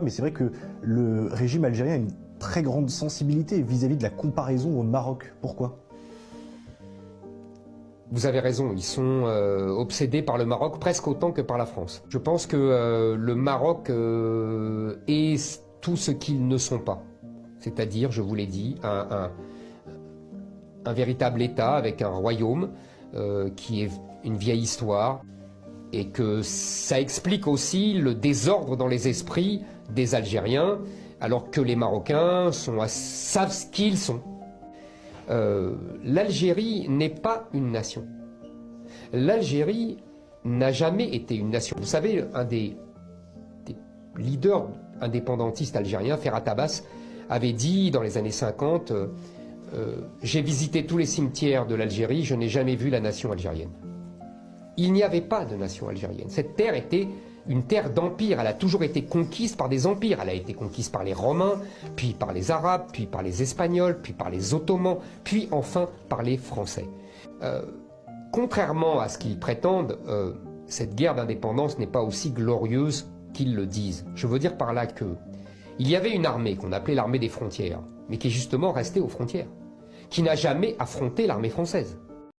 Mais c'est vrai que le régime algérien a une très grande sensibilité vis-à-vis de la comparaison au Maroc. Pourquoi? Vous avez raison, ils sont obsédés par le Maroc presque autant que par la France. Je pense que le Maroc est tout ce qu'ils ne sont pas. C'est-à-dire, je vous l'ai dit, un véritable État avec un royaume qui est une vieille histoire, et que ça explique aussi le désordre dans les esprits des Algériens, alors que les Marocains savent ce qu'ils sont. L'Algérie n'est pas une nation. L'Algérie n'a jamais été une nation. Vous savez, un des leaders indépendantistes algériens, Ferhat Abbas, avait dit dans les années 50 j'ai visité tous les cimetières de l'Algérie, je n'ai jamais vu la nation algérienne. Il n'y avait pas de nation algérienne. Cette terre était une terre d'empire. Elle a toujours été conquise par des empires. Elle a été conquise par les Romains, puis par les Arabes, puis par les Espagnols, puis par les Ottomans, puis enfin par les Français. Contrairement à ce qu'ils prétendent, cette guerre d'indépendance n'est pas aussi glorieuse qu'ils le disent. Je veux dire par là que il y avait une armée qu'on appelait l'armée des frontières, mais qui est justement restée aux frontières, qui n'a jamais affronté l'armée française.